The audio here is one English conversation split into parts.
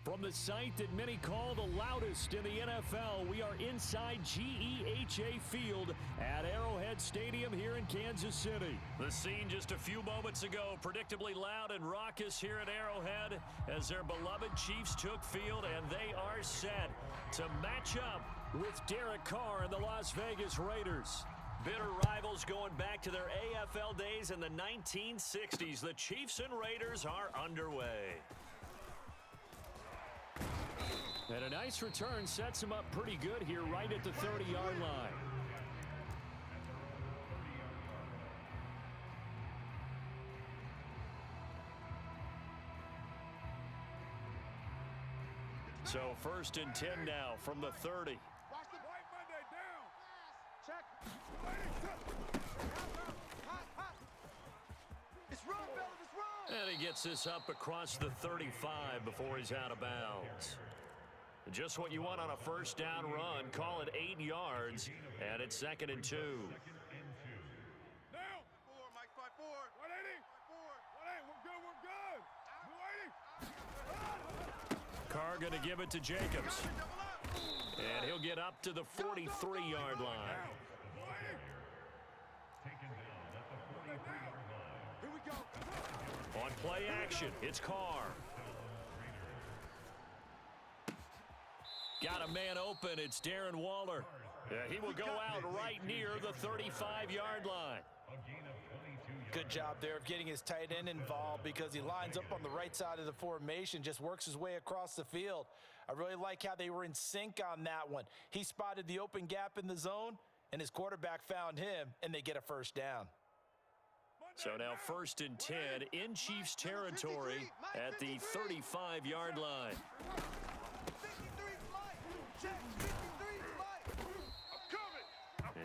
From the site that many call the loudest in the NFL, we are inside GEHA Field at Arrowhead Stadium here in Kansas City. The scene just a few moments ago, predictably loud and raucous here at Arrowhead as their beloved Chiefs took field, and they are set to match up with Derek Carr and the Las Vegas Raiders. Bitter rivals going back to their AFL days in the 1960s. The Chiefs and Raiders are underway. And a nice return sets him up pretty good here right at the 30-yard line. So 1st and 10 now from the 30. Watch the White Monday down. Check. It's run, fellas, it's run. And he gets this up across the 35 before he's out of bounds. Just what you want on a first down run. Call it 8 yards, and it's 2nd and 2. Down. Forward, Mike, fight forward. 180. Forward. 180. We're good, we're good. 280. Carr going to give it to Jacobs. And he'll get up to the 43-yard line. Here we go. On play action, it's Carr. Got a man open. It's Darren Waller. He will go out right near the 35-yard line. Good job there of getting his tight end involved because he lines up on the right side of the formation, just works his way across the field. I really like how they were in sync on that one. He spotted the open gap in the zone, and his quarterback found him, and they get a first down. So now 1st and 10 in Chiefs territory at the 35-yard line.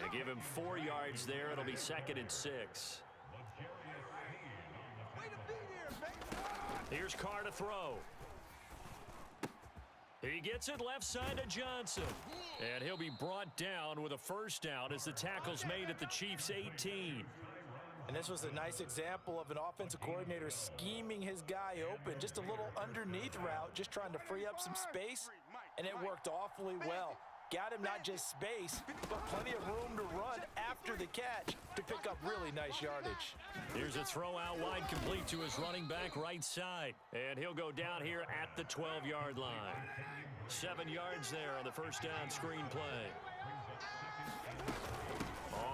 And give him 4 yards there. It'll be 2nd and 6. Here's Carr to throw. He gets it left side to Johnson. And he'll be brought down with a first down as the tackle's made at the Chiefs' 18. And this was a nice example of an offensive coordinator scheming his guy open. Just a little underneath route, just trying to free up some space, and it worked awfully well. Got him not just space, but plenty of room to run after the catch to pick up really nice yardage. Here's a throw out wide, complete to his running back right side. And he'll go down here at the 12-yard line. 7 yards there on the first down screen play.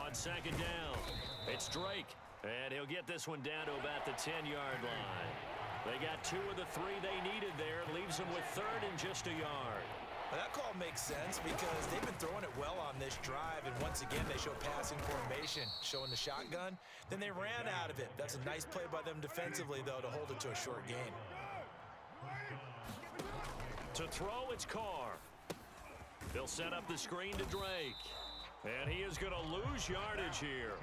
On 2nd down, it's Drake. And he'll get this one down to about the 10-yard line. They got 2 of the 3 they needed there. Leaves them with 3rd and just a yard. Well, that call makes sense because they've been throwing it well on this drive, and once again they show passing formation, showing the shotgun. Then they ran out of it. That's a nice play by them defensively, though, to hold it to a short gain. To throw, it's Carr. They'll set up the screen to Drake. And he is going to lose yardage here.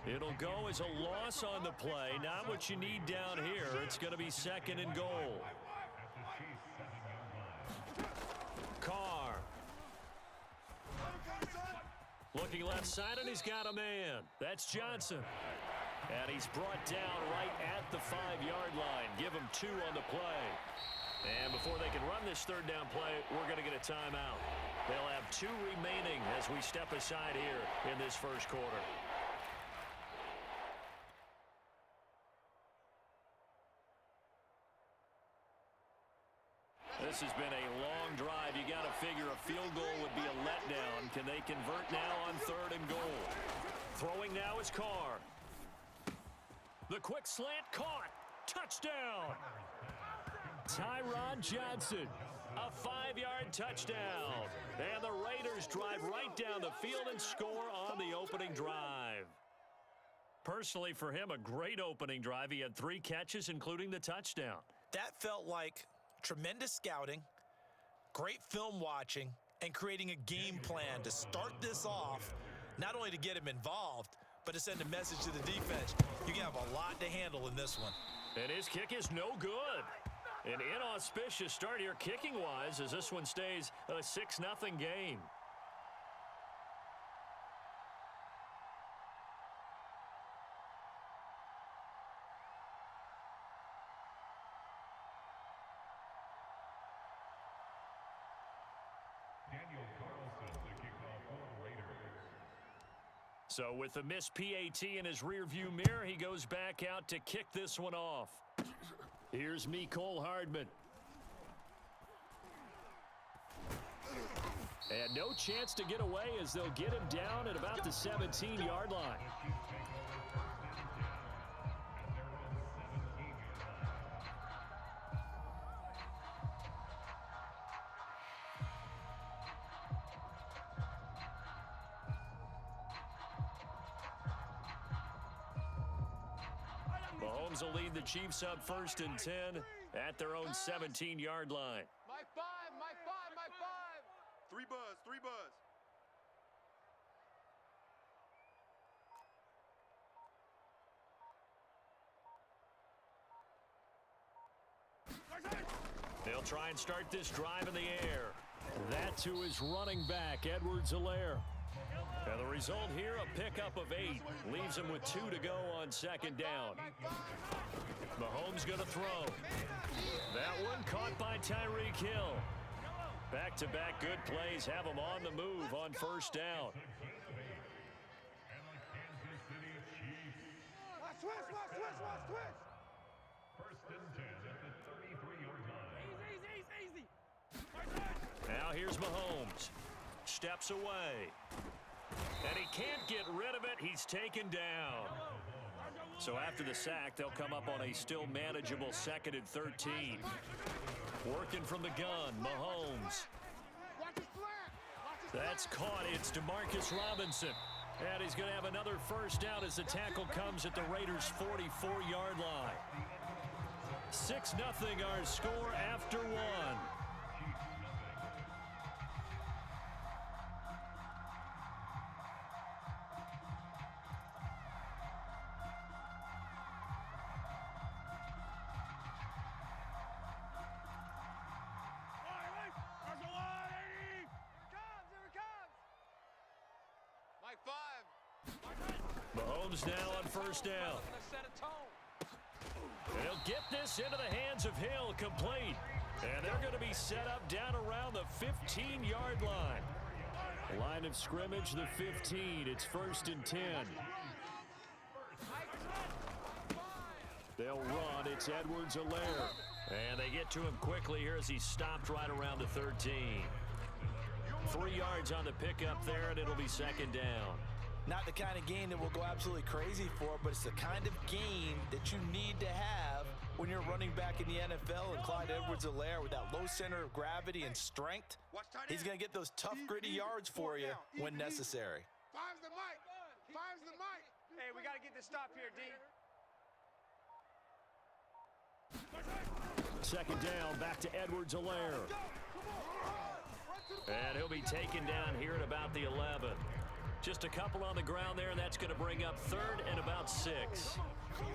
It'll go as a loss on the play. Not what you need down here. It's going to be 2nd and goal. Carr. Looking left side, and he's got a man. That's Johnson. And he's brought down right at the 5-yard line. Give him 2 on the play. And before they can run this 3rd down play, we're going to get a timeout. They'll have 2 remaining as we step aside here in this first quarter. This has been a long drive. You got to figure a field goal would be a letdown. Can they convert now on 3rd and goal? Throwing now is Carr. The quick slant caught. Touchdown. Tyron Johnson. A 5-yard touchdown. And the Raiders drive right down the field and score on the opening drive. Personally, for him, a great opening drive. He had 3 catches, including the touchdown. That felt like tremendous scouting, great film watching, and creating a game plan to start this off, not only to get him involved, but to send a message to the defense. You can have a lot to handle in this one. And his kick is no good. An inauspicious start here kicking-wise as this one stays a 6-0 game. So with the missed PAT in his rearview mirror, he goes back out to kick this one off. Here's Mecole Hardman. And no chance to get away as they'll get him down at about the 17-yard line. Mahomes will lead the Chiefs up 1st and 10 at their own 17-yard line. My five, my five, my five. Three buzz, three buzz. They'll try and start this drive in the air. That to his running back, Edwards-Helaire. And the result here, a pickup of 8. Leaves him with 2 to go on 2nd down. Mahomes going to throw. That one caught by Tyreek Hill. Back-to-back good plays have him on the move on 1st down. Watch twist, watch twist, watch twist. 1st and 10 at the 33-yard line. Easy, easy. Now here's Mahomes. Steps away. And he can't get rid of it. He's taken down. So after the sack, they'll come up on a still manageable 2nd and 13. Working from the gun, Mahomes. That's caught. It's DeMarcus Robinson. And he's going to have another 1st down as the tackle comes at the Raiders' 44-yard line. 6-0 our score after 1. Mahomes now on 1st down. They'll get this into the hands of Hill, complete. And they're going to be set up down around the 15-yard line. Line of scrimmage, the 15. It's 1st and 10. They'll run. It's Edwards-Helaire. And they get to him quickly here as he stopped right around the 13. 3 yards on the pickup there, and it'll be 2nd down. Not the kind of gain that we'll go absolutely crazy for, but it's the kind of gain that you need to have when you're running back in the NFL. And Clyde Edwards-Helaire, with that low center of gravity and strength, he's going to get those tough, gritty yards for you when necessary. Five's the mic. Five's the mic. Hey, we got to get this stop here, D. 2nd down, back to Edwards-Helaire. And he'll be taken down here at about the 11. Just a couple on the ground there, and that's going to bring up 3rd and about 6.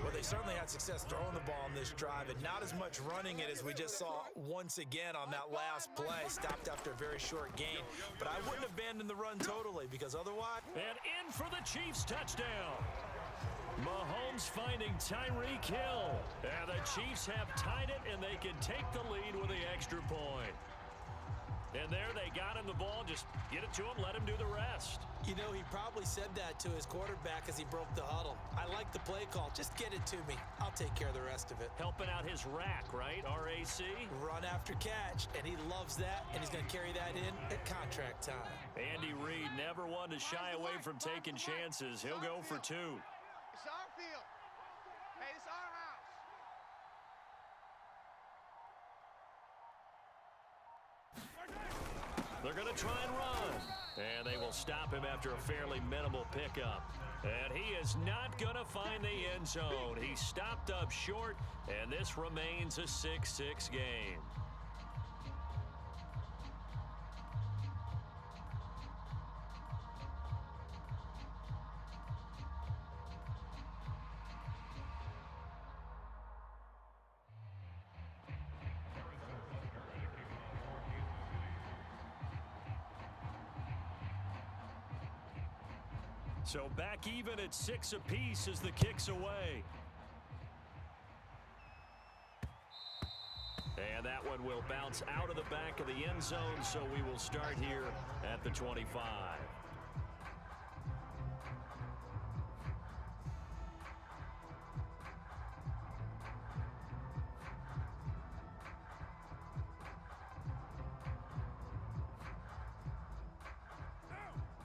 Well, they certainly had success throwing the ball on this drive, and not as much running it as we just saw once again on that last play. Stopped after a very short gain. But I wouldn't abandon the run totally, because otherwise... And in for the Chiefs touchdown. Mahomes finding Tyreek Hill. And the Chiefs have tied it, and they can take the lead with the extra point. And there they got him the ball. Just get it to him, let him do the rest. You know, he probably said that to his quarterback as he broke the huddle. I like the play call. Just get it to me. I'll take care of the rest of it. Helping out his rack, right? RAC? Run after catch, and he loves that, and he's going to carry that in at contract time. Andy Reid never one to shy away from taking chances. He'll go for 2. It's our field. Hey, it's our house. They're going to try and run. And they will stop him after a fairly minimal pickup. And he is not going to find the end zone. He stopped up short, and this remains a 6-6 game. So back even at 6 apiece as the kick's away. And that one will bounce out of the back of the end zone, so we will start here at the 25.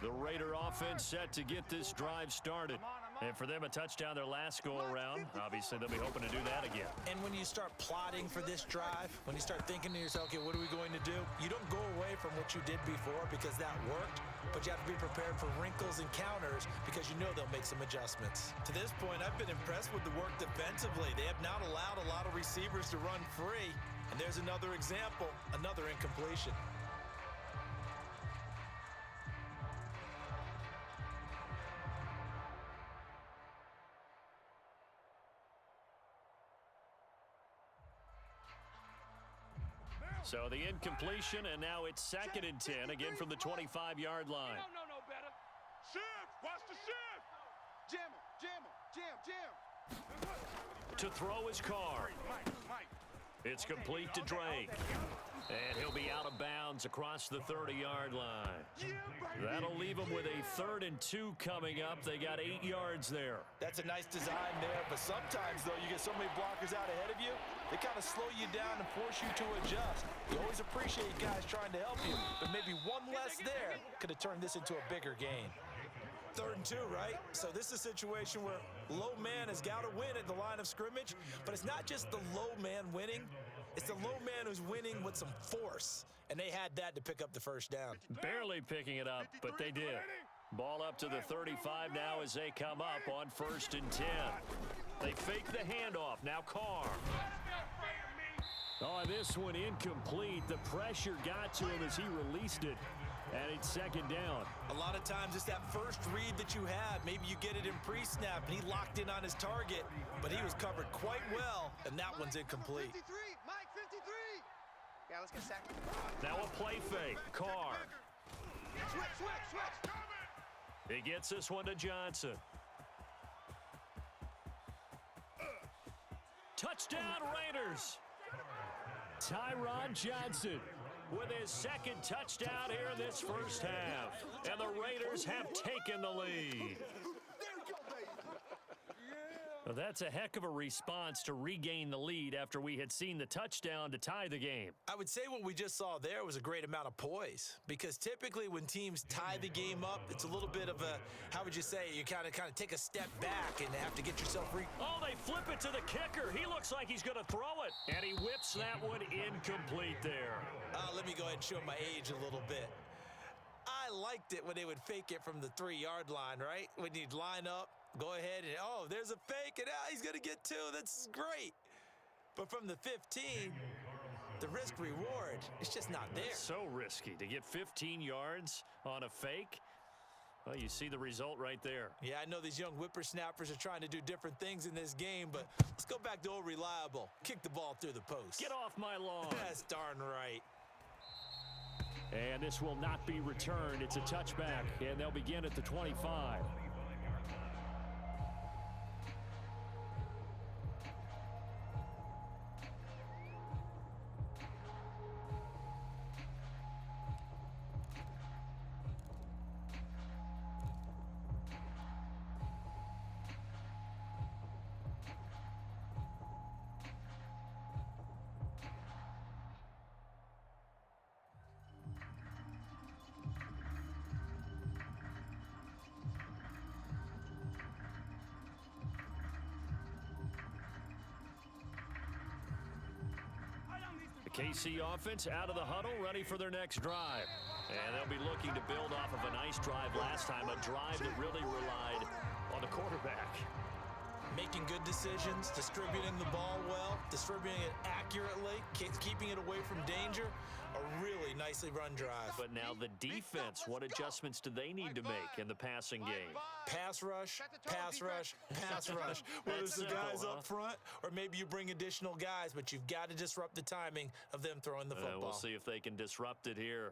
The Raider offense set to get this drive started. And for them, a touchdown their last go-around. Obviously, they'll be hoping to do that again. And when you start plotting for this drive, when you start thinking to yourself, okay, what are we going to do? You don't go away from what you did before because that worked, but you have to be prepared for wrinkles and counters because you know they'll make some adjustments. To this point, I've been impressed with the work defensively. They have not allowed a lot of receivers to run free. And there's another example, another incompletion. So the incompletion, and now it's 2nd and 10, again from the 25-yard line. You don't know no better. Shift! Watch the shift! Jam him! Jam! To throw his car. Mike. It's complete to Drake. And he'll be out of bounds across the 30-yard line. That'll leave him with a 3rd and 2 coming up. They got 8 yards there. That's a nice design there, but sometimes, though, you get so many blockers out ahead of you, they kind of slow you down and force you to adjust. You always appreciate guys trying to help you, but maybe one less there could have turned this into a bigger gain. 3rd and 2, right? So this is a situation where low man has got to win at the line of scrimmage, but it's not just the low man winning. It's the low man who's winning with some force, and they had that to pick up the first down. Barely picking it up, but they did. Ball up to the 35 now as they come up on 1st and 10. They fake the handoff. Now Carr. Oh, this one incomplete. The pressure got to him as he released it. And it's 2nd down. A lot of times it's that first read that you have. Maybe you get it in pre-snap, and he locked in on his target, but he was covered quite well, and that one's incomplete. 53, Mike, 53. Yeah, let's get sacked. Now a play fake. Carr. Switch. He gets this one to Johnson. Touchdown Raiders. Tyrod Johnson with his 2nd touchdown here in this first half. And the Raiders have taken the lead. Well, that's a heck of a response to regain the lead after we had seen the touchdown to tie the game. I would say what we just saw there was a great amount of poise, because typically when teams tie the game up, it's a little bit of a, how would you say, you kind of take a step back and have to get yourself Oh, they flip it to the kicker. He looks like he's going to throw it. And he whips that one incomplete there. Let me go ahead and show my age a little bit. I liked it when they would fake it from the 3-yard line, right? When you'd line up, go ahead and, oh, there's a fake, and he's going to get 2. That's great. But from the 15, the risk-reward, it's just not there. It's so risky to get 15 yards on a fake. Well, you see the result right there. Yeah, I know these young whippersnappers are trying to do different things in this game, but let's go back to old reliable. Kick the ball through the post. Get off my lawn. That's darn right. And this will not be returned. It's a touchback, and they'll begin at the 25. KC offense out of the huddle, ready for their next drive. And they'll be looking to build off of a nice drive last time, a drive that really relied on the quarterback. Making good decisions, distributing the ball well, distributing it accurately, keeping it away from danger. A really nicely run drive. But now the defense, what adjustments do they need to make in the passing game? Pass rush, pass rush, pass rush. Whether it's the guys up front, or maybe you bring additional guys, but you've got to disrupt the timing of them throwing the football. We'll see if they can disrupt it here.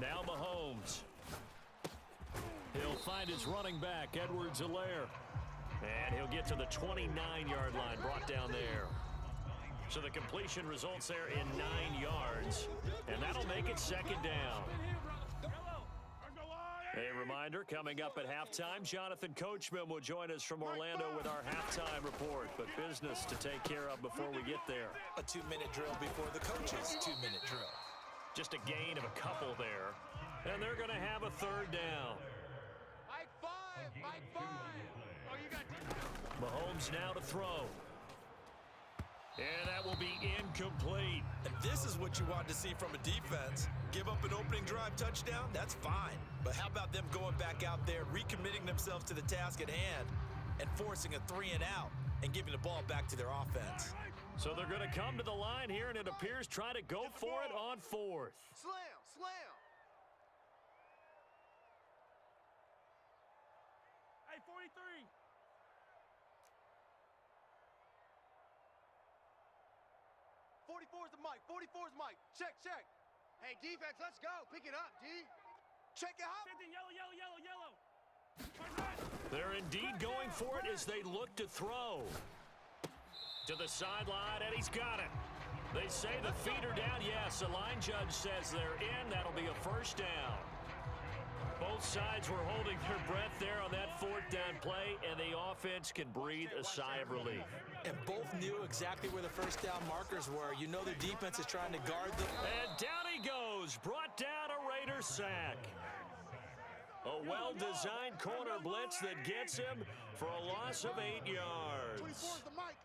Now Mahomes. He'll find his running back, Edwards-Helaire. And he'll get to the 29-yard line, brought down there. So the completion results there in 9 yards, and that'll make it 2nd down. A reminder, coming up at halftime, Jonathan Coachman will join us from Orlando with our halftime report, but business to take care of before we get there. A 2-minute drill before the coach's 2-minute drill. Just a gain of a couple there. And they're going to have a third down. Mike 5, Mike 5. Oh, you got Mahomes now to throw. And that will be incomplete. And this is what you want to see from a defense. Give up an opening drive touchdown, that's fine. But how about them going back out there, recommitting themselves to the task at hand, and forcing a 3-and-out and giving the ball back to their offense? So they're going to come to the line here, and it appears try to go for it on fourth. Slam, slam. Hey, 43. Is the mic. 44 is Mike. Check, check. Hey, defense, let's go. Pick it up, D. Check it out. 50, yellow. They're indeed going for it as they look to throw. To the sideline, and he's got it. They say the feet are down. Yes, the line judge says they're in. That'll be a first down. Both sides were holding their breath there on that fourth down play, and the offense can breathe a sigh of relief. And both knew exactly where the first down markers were. You know the defense is trying to guard them. And down he goes. Brought down a Raider sack. A well-designed corner blitz that gets him for a loss of 8 yards. 24 is the mic.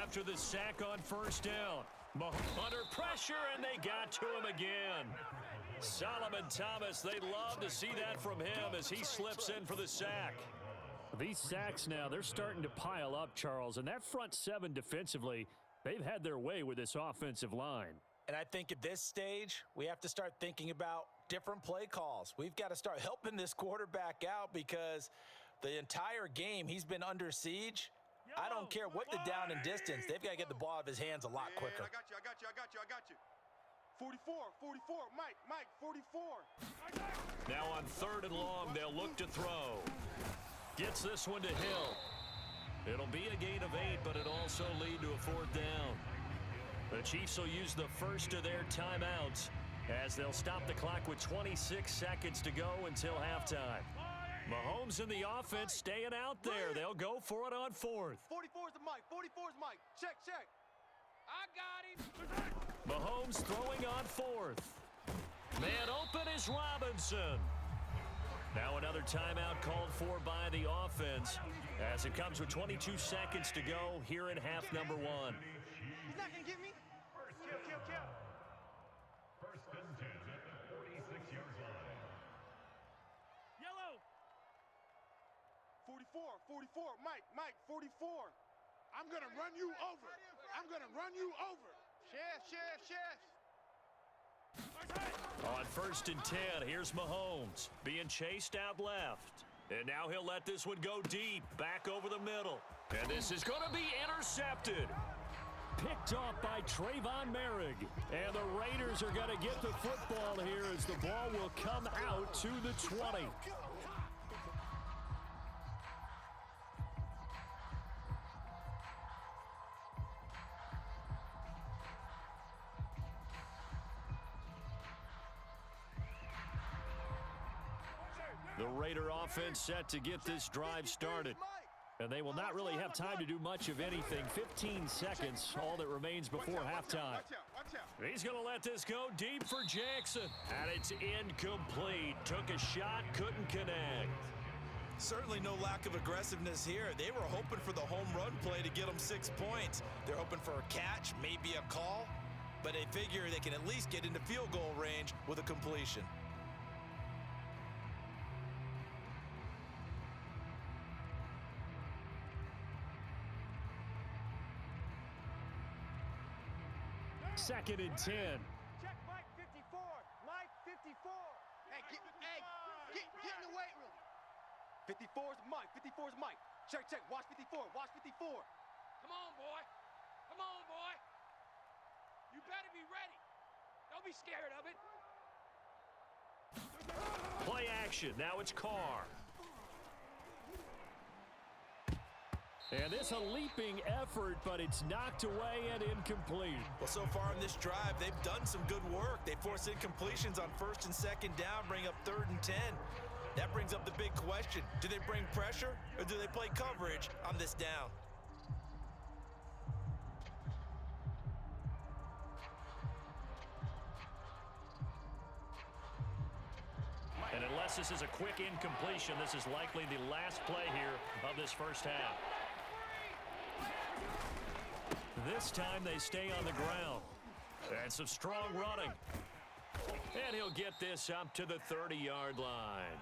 After the sack on first down, under pressure, and they got to him again. Solomon Thomas, they'd love to see that from him as he slips in for the sack. These sacks now, they're starting to pile up, Charles, and that front seven defensively, they've had their way with this offensive line. And I think at this stage, we have to start thinking about different play calls. We've got to start helping this quarterback out because the entire game he's been under siege. I don't care what the down and distance. They've got to get the ball out of his hands a lot quicker. I got you. 44, Mike, 44. Now on third and long, they'll look to throw. Gets this one to Hill. It'll be a gain of 8, but it'll also lead to a fourth down. The Chiefs will use the first of their timeouts as they'll stop the clock with 26 seconds to go until halftime. Mahomes and the offense staying out there. They'll go for it on fourth. 44 is the mic. 44 is Mike. Check, check. I got him. Mahomes throwing on fourth. Man open is Robinson. Now another timeout called for by the offense as it comes with 22 seconds to go here in half number 1. He's not going to get me. Kill. First and 10 at the 46-yard line. Yellow. 44, Mike, 44. I'm going to run you over. Shift. On first and 10, here's Mahomes being chased out left. And now he'll let this one go deep, back over the middle. And this is going to be intercepted. Picked off by Trayvon Merrick. And the Raiders are going to get the football here as the ball will come out to the 20. The Raider offense set to get this drive started. And they will not really have time to do much of anything. 15 seconds, all that remains before halftime. Watch out. He's going to let this go deep for Jackson. And it's incomplete. Took a shot, couldn't connect. Certainly no lack of aggressiveness here. They were hoping for the home run play to get them 6 points. They're hoping for a catch, maybe a call. But they figure they can at least get into field goal range with a completion. Second and 10. Check Mike 54. Mike 54. Hey, get in the weight room. 54 is Mike. Check. Watch 54. Come on, boy. You better be ready. Don't be scared of it. Play action. Now it's Carr. And this a leaping effort, but it's knocked away and incomplete. Well, so far in this drive, they've done some good work. They force incompletions on first and second down, bring up third and 10. That brings up the big question. Do they bring pressure or do they play coverage on this down? And unless this is a quick incompletion, this is likely the last play here of this first half. This time they stay on the ground. And some strong running. And he'll get this up to the 30-yard line.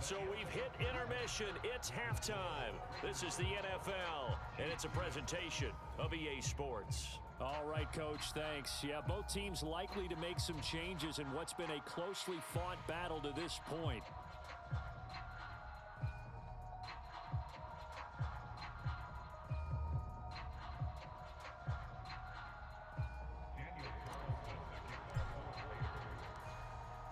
So we've hit intermission. It's halftime. This is the NFL, and it's a presentation of EA Sports. All right, Coach, thanks. Yeah, both teams likely to make some changes in what's been a closely fought battle to this point.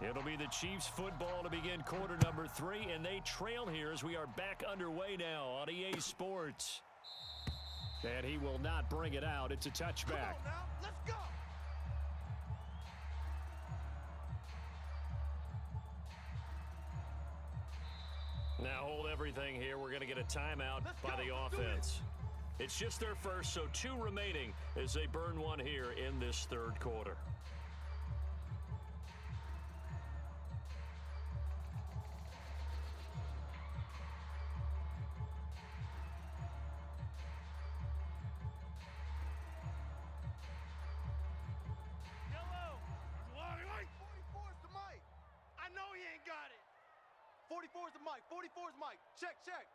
It'll be the Chiefs football to begin quarter number 3, and they trail here as we are back underway now on EA Sports. And he will not bring it out. It's a touchback. Come on now, let's go. Now hold everything here. We're going to get a timeout by the offense. It's just their first, so 2 remaining as they burn one here in this third quarter. Yellow. 44's the mic. I know he ain't got it. 44's the mic. 44's mic. Check, check.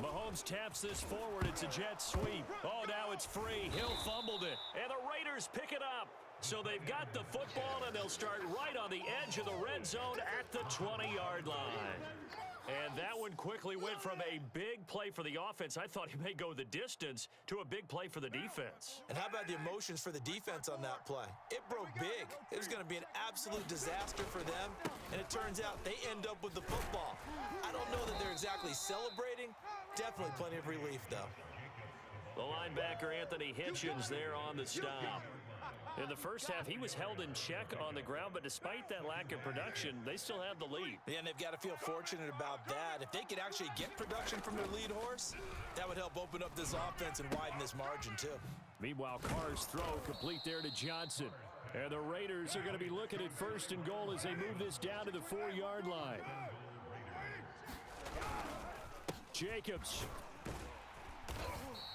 Mahomes taps this forward. It's a jet sweep. Oh, now it's free. Hill fumbled it. And the Raiders pick it up. So they've got the football, and they'll start right on the edge of the red zone at the 20-yard line. And that one quickly went from a big play for the offense, I thought he may go the distance, to a big play for the defense. And how about the emotions for the defense on that play? It broke big. It was going to be an absolute disaster for them, and it turns out they end up with the football. I don't know that they're exactly celebrating. Definitely plenty of relief, though. The linebacker, Anthony Hitchens, there on the stop. In the first half, he was held in check on the ground, but despite that lack of production, they still have the lead. Yeah, and they've got to feel fortunate about that. If they could actually get production from their lead horse, that would help open up this offense and widen this margin, too. Meanwhile, Carr's throw complete there to Johnson. And the Raiders are going to be looking at 1st and goal as they move this down to the 4-yard line. Jacobs.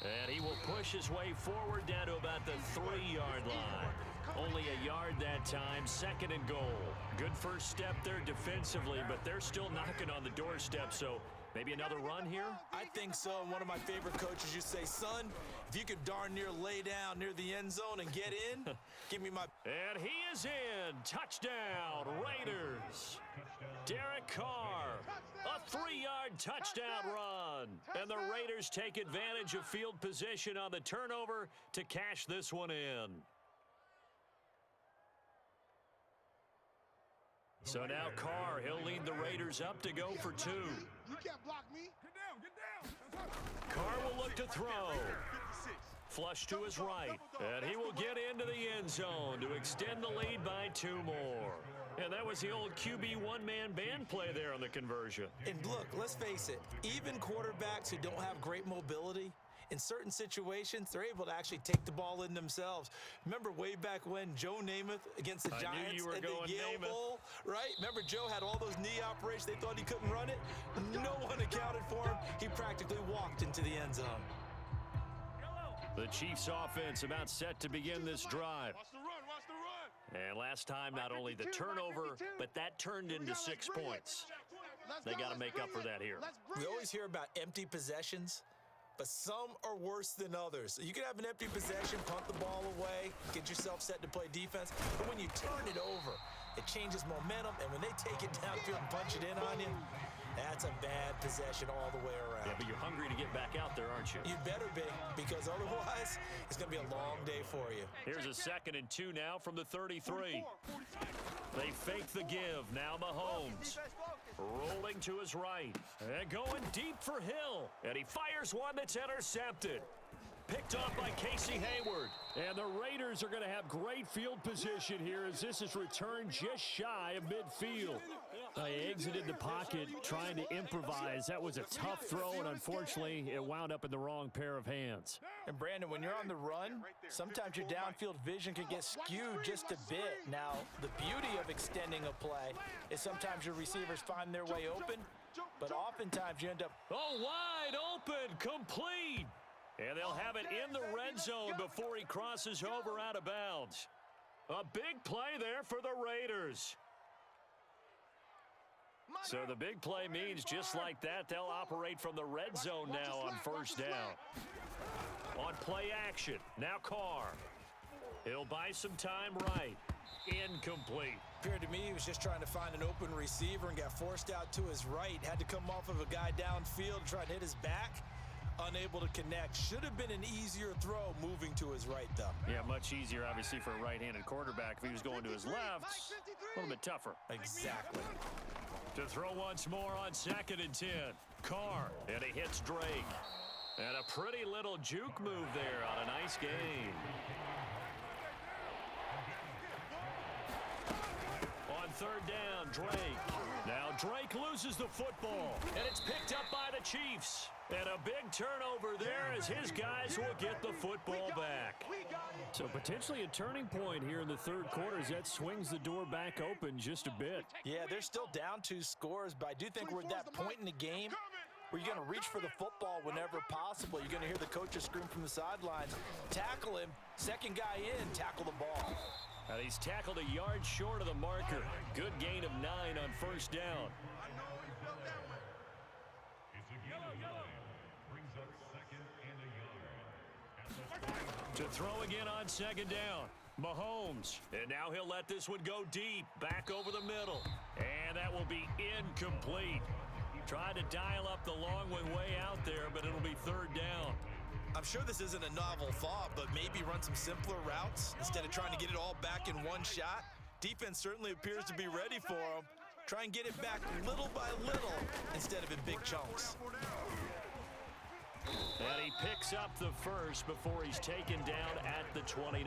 And he will push his way forward down to about the 3-yard line. Only a yard that time, 2nd and goal. Good first step there defensively, but they're still knocking on the doorstep, so maybe another run here? I think so. And one of my favorite coaches used to say, son, if you could darn near lay down near the end zone and get in, give me my... And he is in. Touchdown, Raiders. Derek Carr, a 3-yard touchdown run. And the Raiders take advantage of field position on the turnover to cash this one in. So now Carr, he'll lead the Raiders up to go for 2. You can't block me. Get down, get down. Carr will look to throw. Flush to his right. And he will get into the end zone to extend the lead by 2 more. And that was the old QB one-man band play there on the conversion. And look, let's face it, even quarterbacks who don't have great mobility, in certain situations, they're able to actually take the ball in themselves. Remember way back when Joe Namath against the Giants in the Yale Bowl, right? Remember Joe had all those knee operations. They thought he couldn't run it. No one accounted for him. He practically walked into the end zone. The Chiefs offense about set to begin this drive. Watch the run, watch the run. And last time, not only the turnover, but that turned into 6 points. They got to make up for that here. We always hear about empty possessions, but some are worse than others. You can have an empty possession, punt the ball away, get yourself set to play defense, but when you turn it over, it changes momentum, and when they take it downfield and punch it in on you, that's a bad possession all the way around. Yeah, but you're hungry to get back out there, aren't you? You better be, because otherwise, it's going to be a long day for you. Here's a 2nd and 2 now from the 33. They fake the give. Now Mahomes rolling to his right and going deep for Hill. And he fires one that's intercepted. Picked off by Casey Hayward. And the Raiders are going to have great field position here as this is returned just shy of midfield. He exited the pocket trying to improvise. That was a tough throw, and unfortunately, it wound up in the wrong pair of hands. And Brandon, when you're on the run, sometimes your downfield vision can get skewed just a bit. Now, the beauty of extending a play is sometimes your receivers find their way open, but oftentimes you end up... Oh, wide open, complete. And they'll have it in the red zone before he crosses over out of bounds. A big play there for the Raiders. So the big play means just like that, they'll operate from the red zone now on first down. On play action, now Carr. He'll buy some time right. Incomplete. Appeared to me he was just trying to find an open receiver and got forced out to his right. Had to come off of a guy downfield, trying to hit his back. Unable to connect. Should have been an easier throw moving to his right, though. Yeah, much easier, obviously, for a right-handed quarterback. If he was going to his left, a little bit tougher. Exactly. To throw once more on 2nd and 10. Carr, and he hits Drake. And a pretty little juke move there on a nice game. On 3rd down, Drake. Now Drake loses the football, and it's picked up by the Chiefs. And a big turnover there as his guys will get the football back. So potentially a turning point here in the 3rd quarter as that swings the door back open just a bit. Yeah, they're still down 2 scores, but I do think we're at that point in the game where you're going to reach for the football whenever possible. You're going to hear the coaches scream from the sidelines, tackle him, 2nd guy in, tackle the ball. And he's tackled a yard short of the marker. Good gain of 9 on 1st down. To throw again on 2nd down. Mahomes. And now he'll let this one go deep. Back over the middle. And that will be incomplete. Tried to dial up the long one way out there, but it'll be 3rd down. I'm sure this isn't a novel thought, but maybe run some simpler routes instead of trying to get it all back in one shot. Defense certainly appears to be ready for him. Try and get it back little by little instead of in big chunks. And he picks up the first before he's taken down at the 29.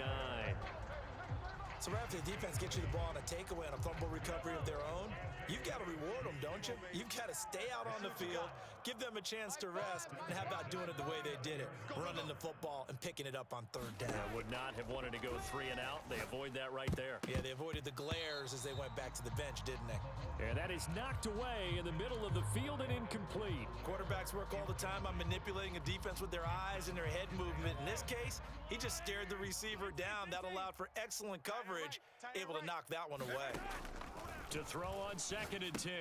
So right after the defense gets you the ball on a takeaway on a fumble recovery of their own, you've got to reward them, don't you? You've got to stay out on the field, give them a chance to rest, and how about doing it the way they did it, running the football and picking it up on 3rd down. I would not have wanted to go 3 and out. They avoid that right there. Yeah, they avoided the glares as they went back to the bench, didn't they? And that is knocked away in the middle of the field and incomplete. Quarterbacks work all the time on manipulating a defense with their eyes and their head movement. In this case, he just stared the receiver down. That allowed for excellent coverage, able to knock that one away. To throw on 2nd and 10.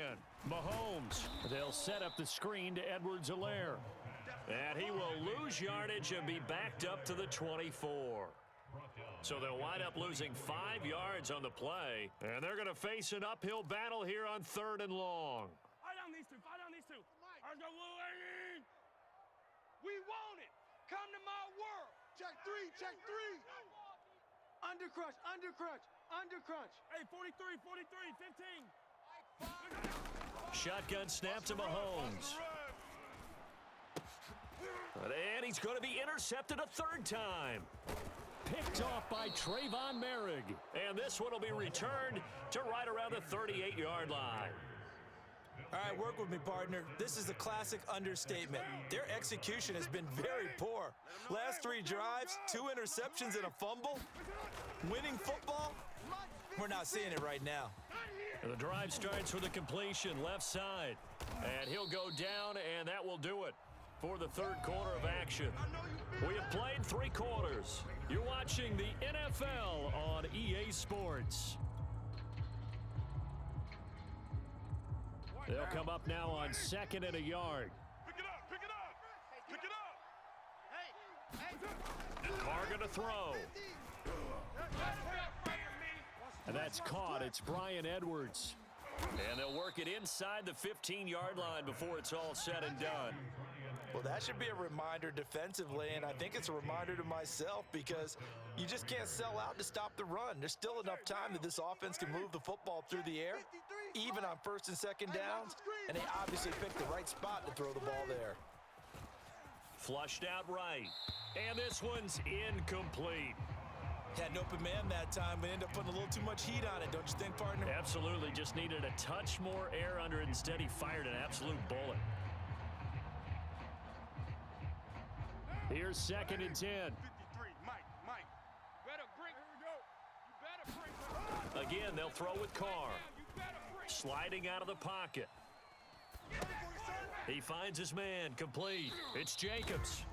Mahomes. They'll set up the screen to Edwards-Helaire. And he will lose yardage and be backed up to the 24. So they'll wind up losing 5 yards on the play. And they're going to face an uphill battle here on 3rd and long. Fight on these two. Fight on these two. We want it. Come to my world. Check 3, check 3. Undercrunch, undercrunch, undercrunch. Hey, 43, 43, 15. Shotgun snap to Mahomes. And he's going to be intercepted a 3rd time. Picked off by Trayvon Merrick. And this one will be returned to right around the 38-yard line. All right, work with me, partner. This is a classic understatement. Their execution has been very poor. Last 3 drives, 2 interceptions and a fumble. Winning football? We're not seeing it right now. The drive starts with a completion left side. And he'll go down, and that will do it for the 3rd quarter of action. We have played 3 quarters. You're watching the NFL on EA Sports. They'll come up now on 2nd and a yard. Pick it up, pick it up, pick it up. Carr going to throw. And that's caught. It's Bryan Edwards. And they'll work it inside the 15-yard line before it's all said and done. Well, that should be a reminder defensively, and I think it's a reminder to myself because you just can't sell out to stop the run. There's still enough time that this offense can move the football through the air, even on 1st and 2nd downs, and they obviously picked the right spot to throw the ball there. Flushed out right. And this one's incomplete. Had an open man that time, but ended up putting a little too much heat on it, don't you think, partner? Absolutely. Just needed a touch more air under it. Instead, he fired an absolute bullet. Here's 2nd and 10. 53, Mike. Better bring. Here we go. You better bring. Again, they'll throw with Carr. You better bring. Sliding out of the pocket. He finds his man, complete. It's Jacobs.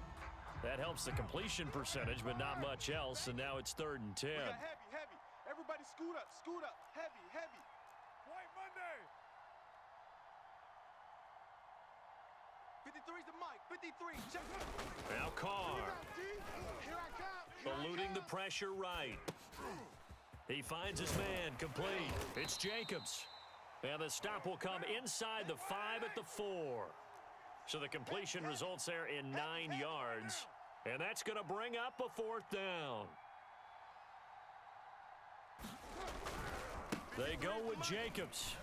That helps the completion percentage, but not much else, and now it's 3rd and 10. We got heavy. Everybody scoot up. Heavy. White Monday. 53's the Mike. 53. Check. Now Carr, Here I come. eluding the pressure right. He finds his man, complete. It's Jacobs. And the stop will come inside the 5 at the 4. So the completion results there in 9 yards. And that's going to bring up a 4th down. They go with Jacobs.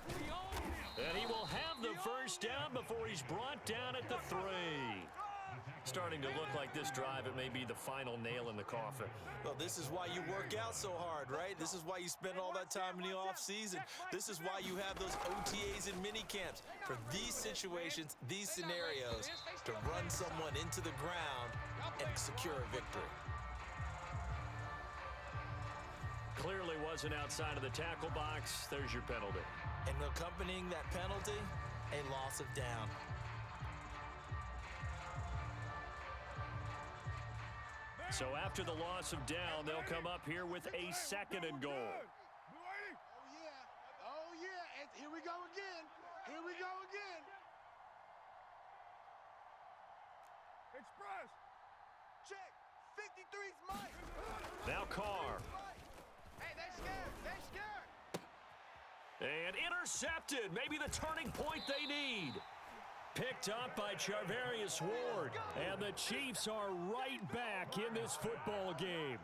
And he will have the first down before he's brought down at the 3. Starting to look like this drive, it may be the final nail in the coffin. Well, this is why you work out so hard, right? This is why you spend all that time in the offseason. This is why you have those OTAs and mini camps for these situations, these scenarios, to run someone into the ground and secure a victory. Clearly wasn't outside of the tackle box. There's your penalty. And accompanying that penalty, a loss of down. So after the loss of down, they'll come up here with a 2nd and goal. Oh, yeah. And here we go again. Express. Check. 53's Mike. Now Carr. Hey, they scared. And intercepted. Maybe the turning point they need. Picked up by Charvarius Ward. And the Chiefs are right back in this football game.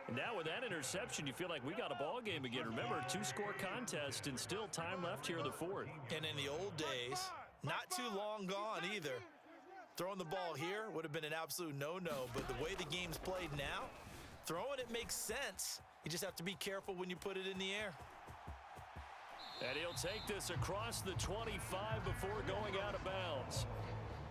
And now with that interception, you feel like we got a ball game again. Remember, 2-score contest and still time left here in the 4th. And in the old days, not too long gone either. Throwing the ball here would have been an absolute no-no, but the way the game's played now, throwing it makes sense. You just have to be careful when you put it in the air. And he'll take this across the 25 before going out of bounds.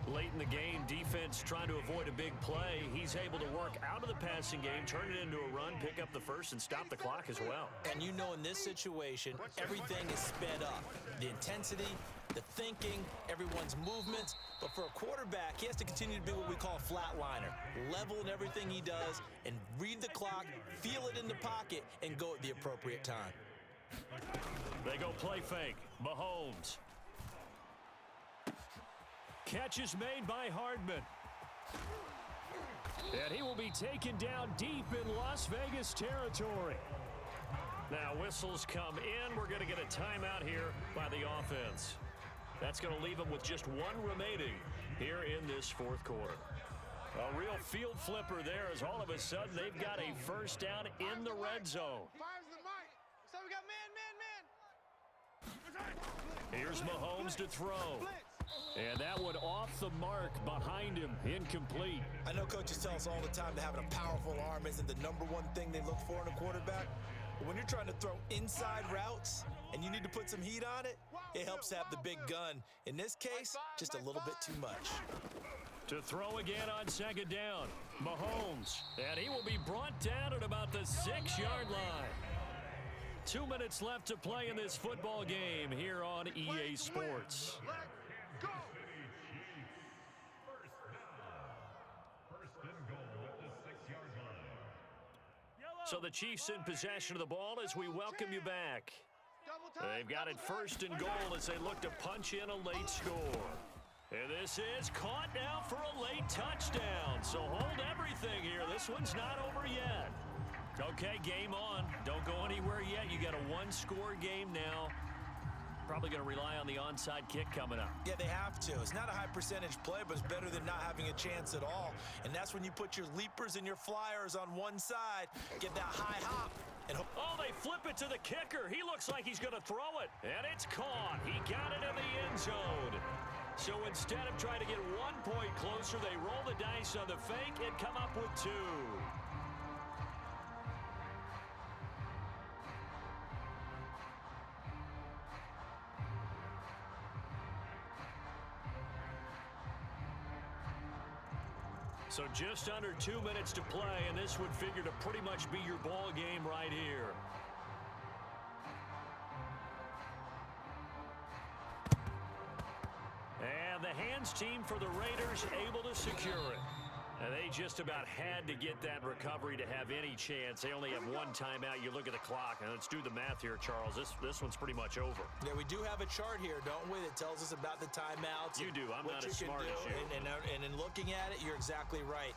Late in the game, defense trying to avoid a big play. He's able to work out of the passing game, turn it into a run, pick up the first, and stop the clock as well. And you know in this situation, everything is sped up. The intensity, the thinking, everyone's movements. But for a quarterback, he has to continue to be what we call a flatliner. Level in everything he does and read the clock, feel it in the pocket, and go at the appropriate time. They go play fake. Mahomes. Catch is made by Hardman. And he will be taken down deep in Las Vegas territory. Now whistles come in. We're going to get a timeout here by the offense. That's going to leave them with just 1 remaining here in this 4th quarter. A real field flipper there as all of a sudden they've got a first down in the red zone. Fires the mic. So we got man. Here's Mahomes to throw. And that one off the mark behind him, incomplete. I know coaches tell us all the time that having a powerful arm isn't the #1 thing they look for in a quarterback. But when you're trying to throw inside routes and you need to put some heat on it, it helps to have the big gun. In this case, just a little bit too much. To throw again on 2nd down, Mahomes. And he will be brought down at about the 6-yard line. 2 minutes left to play in this football game here on EA Sports. So the Chiefs in possession of the ball as we welcome you back. They've got it 1st and goal as they look to punch in a late score. And this is caught now for a late touchdown. So hold everything here. This one's not over yet. Okay, game on. Don't go anywhere yet. You got a 1-score game now. Probably going to rely on the onside kick coming up. Yeah, they have to. It's not a high percentage play, but it's better than not having a chance at all. And that's when you put your leapers and your flyers on one side, get that high hop. And oh, they flip it to the kicker. He looks like he's going to throw it. And it's caught. He got it in the end zone. So instead of trying to get 1 point closer, they roll the dice on the fake and come up with 2. So just under 2 minutes to play, and this would figure to pretty much be your ball game right here. And the hands team for the Raiders able to secure it. And they just about had to get that recovery to have any chance. They only have one timeout. You look at the clock, and let's do the math here, Charles. This one's pretty much over. Yeah, we do have a chart here, don't we, that tells us about the timeouts. You do. I'm not as smart as you. And in looking at it, you're exactly right.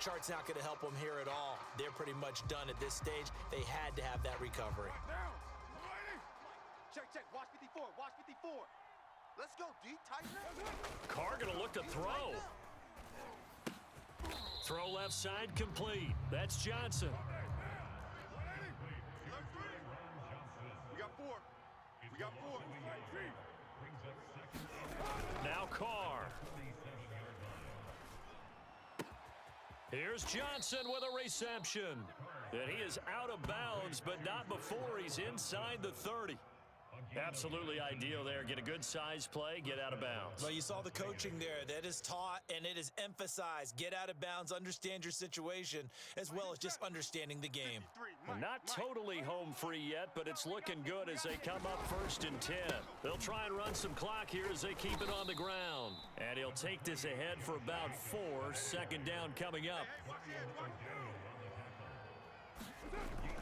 Chart's not going to help them here at all. They're pretty much done at this stage. They had to have that recovery. Check, check. Watch 54. Watch 54. Let's go, D. Tighten up. Carr going to look to throw. Throw left side complete. That's Johnson. We got 4. We got 4. Now Carr. Here's Johnson with a reception. And he is out of bounds, but not before he's inside the 30. Absolutely ideal there. Get a good size play, get out of bounds. Well, you saw the coaching there. That is taught and it is emphasized. Get out of bounds, understand your situation, as well as just understanding the game. Not totally home free yet, but it's looking good as they come up 1st and 10. They'll try and run some clock here as they keep it on the ground. And he'll take this ahead for about 4. 2nd down coming up.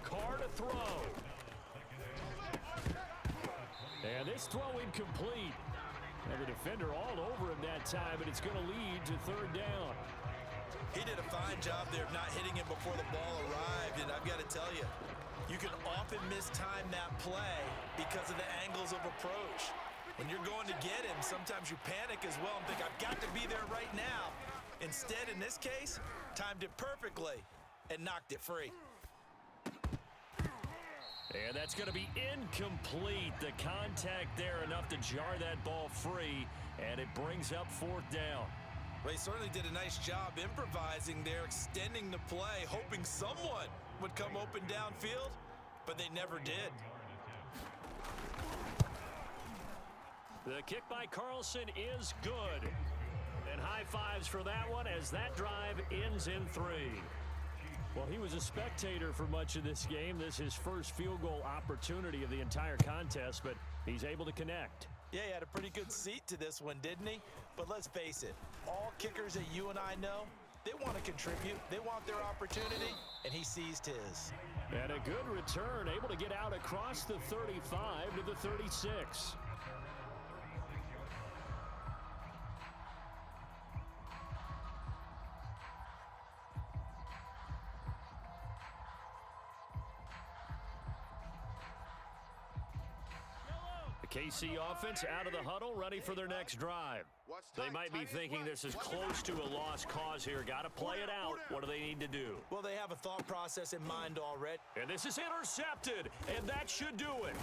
Carr to throw. And this throw incomplete. And the defender all over him that time, and it's going to lead to 3rd down. He did a fine job there of not hitting him before the ball arrived, and I've got to tell you, you can often mistime that play because of the angles of approach. When you're going to get him, sometimes you panic as well and think, I've got to be there right now. Instead, in this case, timed it perfectly and knocked it free. And that's going to be incomplete. The contact there enough to jar that ball free, and it brings up 4th down. Well, he certainly did a nice job improvising there, extending the play, hoping someone would come open downfield, but they never did. The kick by Carlson is good. And high fives for that one as that drive ends in 3. Well, he was a spectator for much of this game. This is his first field goal opportunity of the entire contest, but he's able to connect. Yeah, he had a pretty good seat to this one, didn't he? But let's face it, all kickers that you and I know, they want to contribute. They want their opportunity, and he seized his. And a good return, able to get out across the 35 to the 36. KC offense out of the huddle, ready for their next drive. They might be thinking this is close to a lost cause here. Got to play it out. What do they need to do? Well, they have a thought process in mind already. And this is intercepted, and that should do it.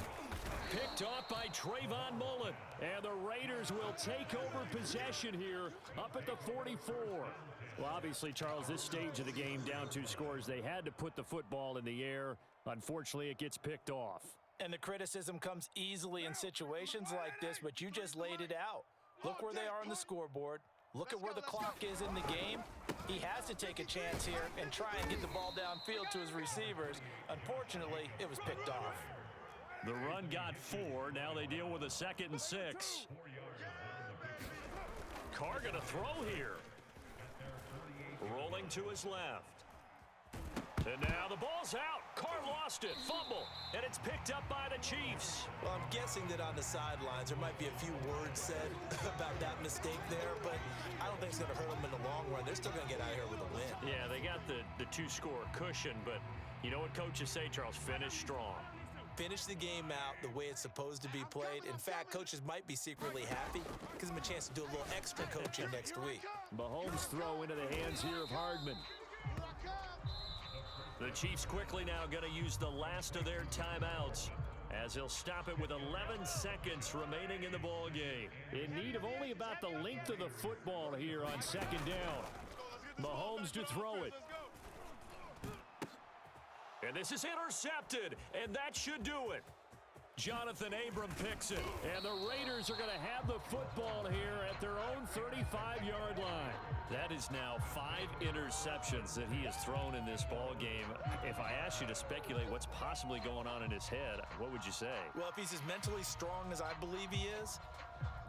Picked off by Trayvon Mullen. And the Raiders will take over possession here up at the 44. Well, obviously, Charles, this stage of the game, down 2 scores, they had to put the football in the air. Unfortunately, it gets picked off. And the criticism comes easily in situations like this, but you just laid it out. Look where they are on the scoreboard. Look at where the clock is in the game. He has to take a chance here and try and get the ball downfield to his receivers. Unfortunately, it was picked off. The run got 4. Now they deal with a 2nd and 6. Carr gonna throw here. Rolling to his left. And now the ball's out. Carr lost it. Fumble. And it's picked up by the Chiefs. Well, I'm guessing that on the sidelines there might be a few words said about that mistake there, but I don't think it's going to hurt them in the long run. They're still going to get out of here with a win. Yeah, they got the 2-score cushion, but you know what coaches say, Charles? Finish strong. Finish the game out the way it's supposed to be played. In fact, coaches might be secretly happy. Gives them a chance to do a little extra coaching next week. Mahomes throw into the hands here of Hardman. The Chiefs quickly now going to use the last of their timeouts as he'll stop it with 11 seconds remaining in the ball game. In need of only about the length of the football here on 2nd down. Mahomes to throw it. And this is intercepted, and that should do it. Jonathan Abram picks it, and the Raiders are going to have the football here at their own 35-yard line. That is now 5 interceptions that he has thrown in this ball game. If I asked you to speculate what's possibly going on in his head, what would you say? Well, if he's as mentally strong as I believe he is,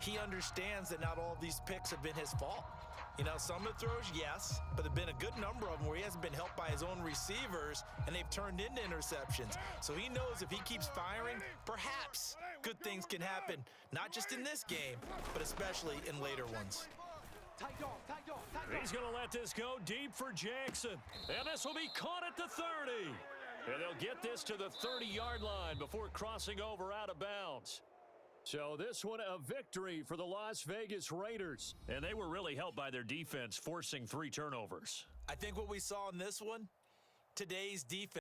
he understands that not all of these picks have been his fault. You know, some of the throws, yes, but there have been a good number of them where he hasn't been helped by his own receivers, and they've turned into interceptions. So he knows if he keeps firing, perhaps good things can happen, not just in this game, but especially in later ones. He's going to let this go deep for Jackson, and this will be caught at the 30. And they'll get this to the 30-yard line before crossing over out of bounds. So this one a victory for the Las Vegas Raiders. And they were really helped by their defense forcing 3 turnovers. I think what we saw in this one, today's defense.